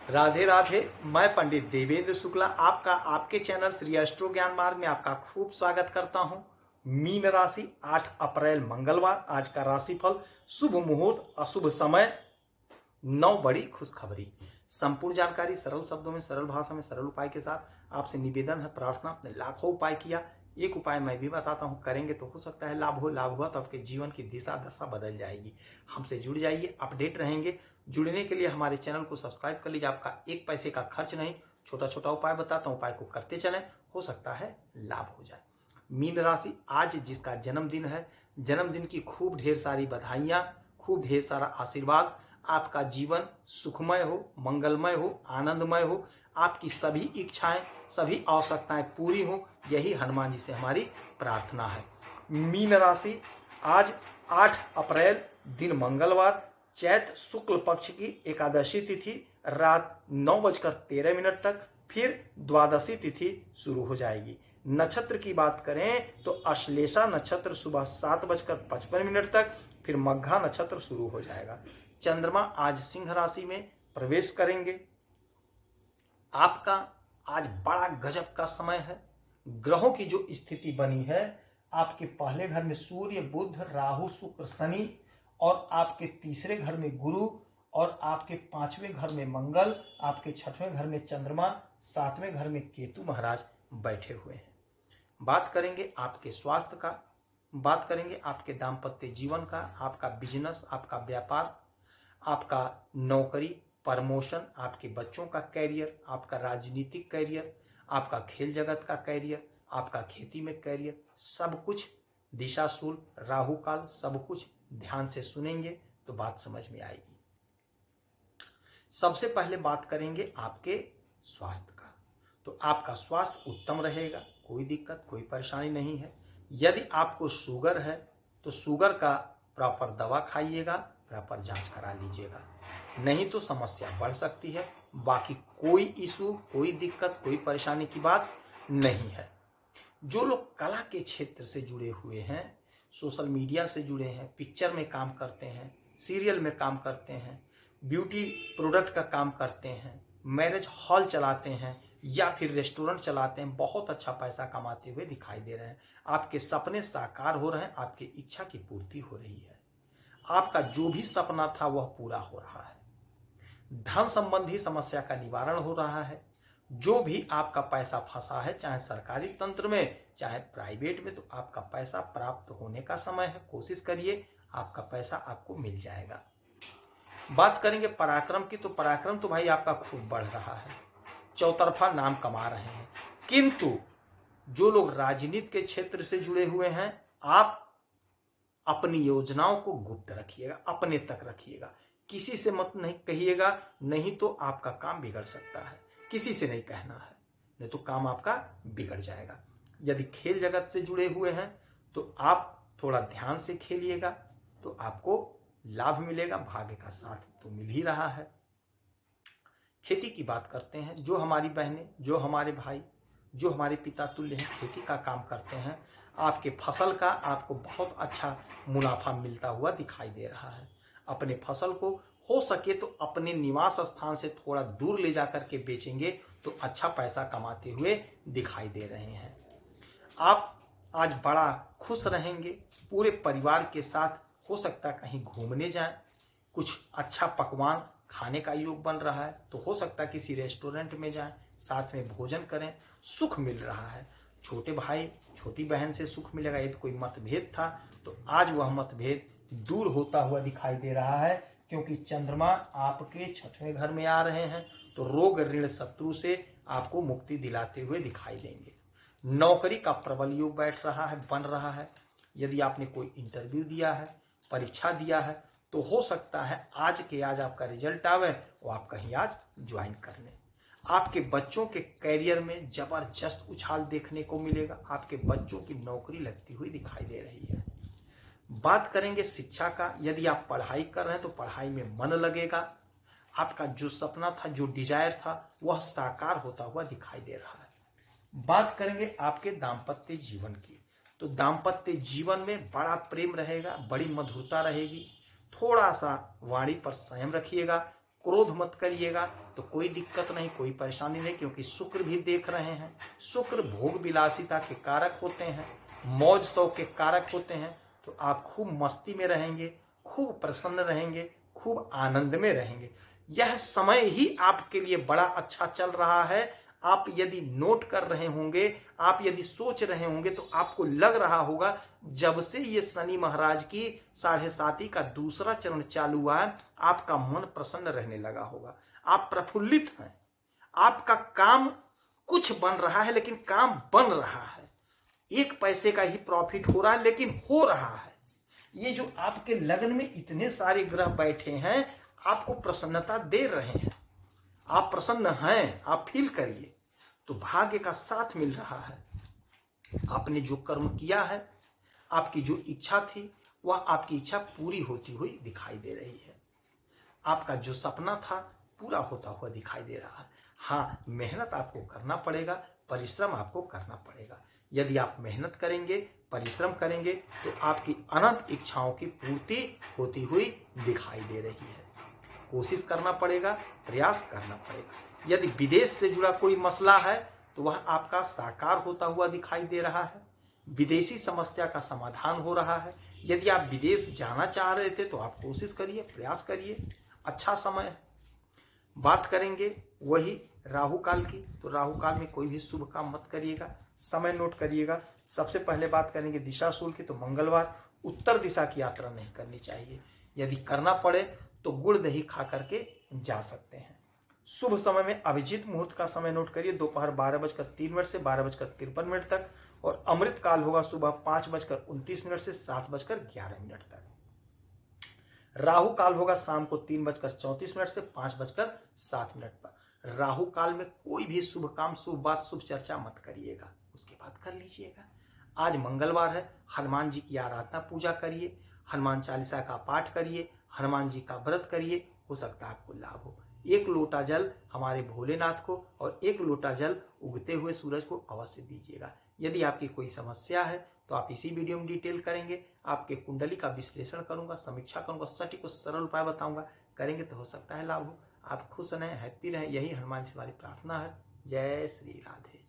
राधे राधे। मैं पंडित देवेंद्र शुक्ला आपका आपके चैनल श्री एस्ट्रो ज्ञान मार्ग में आपका खूब स्वागत करता हूं। मीन राशि 8 अप्रैल मंगलवार। आज का राशिफल। शुभ मुहूर्त, अशुभ समय, 9 बड़ी खुशखबरी। संपूर्ण जानकारी सरल शब्दों में, सरल भाषा में, सरल उपाय के साथ आपसे निवेदन है, प्रार्थना। आपने लाखों उपाय किया, एक उपाय मैं भी बताता हूं, करेंगे तो हो सकता है लाभ हो। लाभ हुआ तो आपके जीवन की दिशा दशा बदल जाएगी। हमसे जुड़ जाइए, अपडेट रहेंगे। जुड़ने के लिए हमारे चैनल को सब्सक्राइब कर लीजिए। आपका एक पैसे का खर्च नहीं, छोटा छोटा उपाय बताता हूं, उपाय को करते चलें, हो सकता है लाभ हो जाए। मीन राशि, आज जिसका जन्मदिन है, जन्मदिन की खूब ढेर सारी बधाइयां, खूब ढेर सारा आशीर्वाद। आपका जीवन सुखमय हो, मंगलमय हो, आनंदमय हो। आपकी सभी इच्छाएं, सभी आवश्यकताएं पूरी हो, यही हनुमान जी से हमारी प्रार्थना है। मीन राशि, आज 8 अप्रैल दिन मंगलवार, चैत शुक्ल पक्ष की एकादशी तिथि रात 9:13 तक, फिर द्वादशी तिथि शुरू हो जाएगी। नक्षत्र की बात करें तो अश्लेषा नक्षत्र सुबह 7:55 तक, फिर मघा नक्षत्र शुरू हो जाएगा। चंद्रमा आज सिंह राशि में प्रवेश करेंगे। आपका आज बड़ा गजब का समय है। ग्रहों की जो स्थिति बनी है, आपके पहले घर में सूर्य, बुध, राहु, शुक्र, शनि, और आपके तीसरे घर में गुरु, और आपके 5वें घर में मंगल, आपके 6वें घर में चंद्रमा, 7वें घर में केतु महाराज बैठे हुए हैं। बात करेंगे आपके स्वास्थ्य का, बात करेंगे आपके दाम्पत्य जीवन का, आपका बिजनेस, आपका व्यापार, आपका नौकरी, प्रमोशन, आपके बच्चों का कैरियर, आपका राजनीतिक कैरियर, आपका खेल जगत का कैरियर, आपका खेती में कैरियर, सब कुछ दिशाशूल, राहु काल, सब कुछ ध्यान से सुनेंगे तो बात समझ में आएगी। सबसे पहले बात करेंगे आपके स्वास्थ्य का। तो आपका स्वास्थ्य उत्तम रहेगा, कोई दिक्कत, कोई परेशानी नहीं है। यदि आपको शुगर है तो शुगर का प्रॉपर दवा खाइएगा, प्रॉपर जांच करा लीजिएगा, नहीं तो समस्या बढ़ सकती है। बाकी कोई इशू, कोई दिक्कत, कोई परेशानी की बात नहीं है। जो लोग कला के क्षेत्र से जुड़े हुए हैं, सोशल मीडिया से जुड़े हैं, पिक्चर में काम करते हैं, सीरियल में काम करते हैं, ब्यूटी प्रोडक्ट का काम करते हैं, मैरिज हॉल चलाते हैं या फिर रेस्टोरेंट चलाते हैं, बहुत अच्छा पैसा कमाते हुए दिखाई दे रहे हैं। आपके सपने साकार हो रहे हैं, आपकी इच्छा की पूर्ति हो रही है, आपका जो भी सपना था वह पूरा हो रहा है। धन संबंधी समस्या का निवारण हो रहा है। जो भी आपका पैसा फंसा है, चाहे सरकारी तंत्र में चाहे प्राइवेट में, तो आपका पैसा प्राप्त होने का समय है। कोशिश करिए, आपका पैसा आपको मिल जाएगा। बात करेंगे पराक्रम की, तो पराक्रम तो भाई आपका खूब बढ़ रहा है, चौतरफा नाम कमा रहे हैं। किंतु जो लोग राजनीति के क्षेत्र से जुड़े हुए हैं, आप अपनी योजनाओं को गुप्त रखिएगा, अपने तक रखिएगा, किसी से मत नहीं कहिएगा, नहीं तो आपका काम बिगड़ सकता है। किसी से नहीं कहना है, नहीं तो काम आपका बिगड़ जाएगा। यदि खेल जगत से जुड़े हुए हैं तो आप थोड़ा ध्यान से खेलिएगा तो आपको लाभ मिलेगा। भाग्य का साथ तो मिल ही रहा है। खेती की बात करते हैं, जो हमारी बहनें, जो हमारे भाई, जो हमारे पिता तुल्य हैं, खेती का काम करते हैं, आपके फसल का आपको बहुत अच्छा मुनाफा मिलता हुआ दिखाई दे रहा है। अपने फसल को हो सके तो अपने निवास स्थान से थोड़ा दूर ले जाकर के बेचेंगे तो अच्छा पैसा कमाते हुए दिखाई दे रहे हैं। आप आज बड़ा खुश रहेंगे, पूरे परिवार के साथ हो सकता है कहीं घूमने जाएं, कुछ अच्छा पकवान खाने का योग बन रहा है तो हो सकता है किसी रेस्टोरेंट में जाएं, साथ में भोजन करें, सुख मिल रहा है। छोटे भाई छोटी बहन से सुख मिलेगा। यदि कोई मतभेद था तो आज वह मतभेद दूर होता हुआ दिखाई दे रहा है, क्योंकि चंद्रमा आपके 6वें घर में आ रहे हैं तो रोग ऋण शत्रु से आपको मुक्ति दिलाते हुए दिखाई देंगे। नौकरी का प्रबल योग बैठ रहा है, बन रहा है। यदि आपने कोई इंटरव्यू दिया है, परीक्षा दिया है, तो हो सकता है आज के आज आपका रिजल्ट आवे और आप कहीं आज ज्वाइन कर लें। आपके बच्चों के कैरियर में जबरदस्त उछाल देखने को मिलेगा। आपके बच्चों की नौकरी लगती हुई दिखाई दे रही है। बात करेंगे शिक्षा का। यदि आप पढ़ाई कर रहे हैं तो पढ़ाई में मन लगेगा। आपका जो सपना था, जो डिजायर था, वह साकार होता हुआ दिखाई दे रहा है। बात करेंगे आपके दाम्पत्य जीवन की, तो दाम्पत्य जीवन में बड़ा प्रेम रहेगा, बड़ी मधुरता रहेगी। थोड़ा सा वाणी पर संयम रखिएगा, क्रोध मत करिएगा, तो कोई दिक्कत नहीं, कोई परेशानी नहीं, क्योंकि शुक्र भी देख रहे हैं। शुक्र भोग विलासिता के कारक होते हैं, मौज शौक के कारक होते हैं। तो आप खूब मस्ती में रहेंगे, खूब प्रसन्न रहेंगे, खूब आनंद में रहेंगे। यह समय ही आपके लिए बड़ा अच्छा चल रहा है। आप यदि नोट कर रहे होंगे, आप यदि सोच रहे होंगे, तो आपको लग रहा होगा जब से ये शनि महाराज की 7.5 का दूसरा चरण चालू हुआ है, आपका मन प्रसन्न रहने लगा होगा। आप प्रफुल्लित हैं, आपका काम कुछ बन रहा है, लेकिन काम बन रहा है। 1 पैसे का ही प्रॉफिट हो रहा है, लेकिन हो रहा है। ये जो आपके लग्न में इतने सारे ग्रह बैठे हैं, आपको प्रसन्नता दे रहे हैं। आप प्रसन्न हैं, आप फील करिए। तो भाग्य का साथ मिल रहा है। आपने जो कर्म किया है, आपकी जो इच्छा थी, वह आपकी इच्छा पूरी होती हुई दिखाई दे रही है। आपका जो सपना था पूरा होता हुआ दिखाई दे रहा है। हाँ, मेहनत आपको करना पड़ेगा, परिश्रम आपको करना पड़ेगा। यदि आप मेहनत करेंगे, परिश्रम करेंगे, तो आपकी अनंत इच्छाओं की पूर्ति होती हुई दिखाई दे रही है। कोशिश करना पड़ेगा, प्रयास करना पड़ेगा। यदि विदेश से जुड़ा कोई मसला है, तो वह आपका साकार होता हुआ दिखाई दे रहा है। विदेशी समस्या का समाधान हो रहा है। यदि आप विदेश जाना चाह रहे थे, तो आप कोशिश करिए, प्रयास करिए, अच्छा समय है। बात करेंगे वही राहु काल की, तो राहु काल में कोई भी शुभ काम मत करिएगा। समय नोट करिएगा। सबसे पहले बात करेंगे दिशाशूल की, तो मंगलवार उत्तर दिशा की यात्रा नहीं करनी चाहिए। यदि करना पड़े तो गुड़ दही खा करके जा सकते हैं। शुभ समय में अभिजीत मुहूर्त का समय नोट करिए, दोपहर 12:03 से 12:53 तक, और अमृत काल होगा सुबह 5:29 से 7:11 तक। राहु काल होगा शाम को 3:34 से 5:07 पर। राहु काल में कोई भी शुभ काम, शुभ बात, शुभ चर्चा मत करिएगा, उसके बाद कर लीजिएगा। आज मंगलवार है, हनुमान जी की आराधना पूजा करिए, हनुमान चालीसा का पाठ करिए, हनुमान जी का व्रत करिए, हो सकता है आपको लाभ हो। 1 लोटा जल हमारे भोलेनाथ को और 1 लोटा जल उगते हुए सूरज को अवश्य दीजिएगा। यदि आपकी कोई समस्या है तो आप इसी वीडियो में डिटेल करेंगे। आपके कुंडली का विश्लेषण करूंगा, समीक्षा करूंगा, सटीक और सरल उपाय बताऊंगा। करेंगे तो हो सकता है लाभ हो। आप खुश रहें, हैप्पी रहें, यही हनुमान से हमारी प्रार्थना है। जय श्री राधे।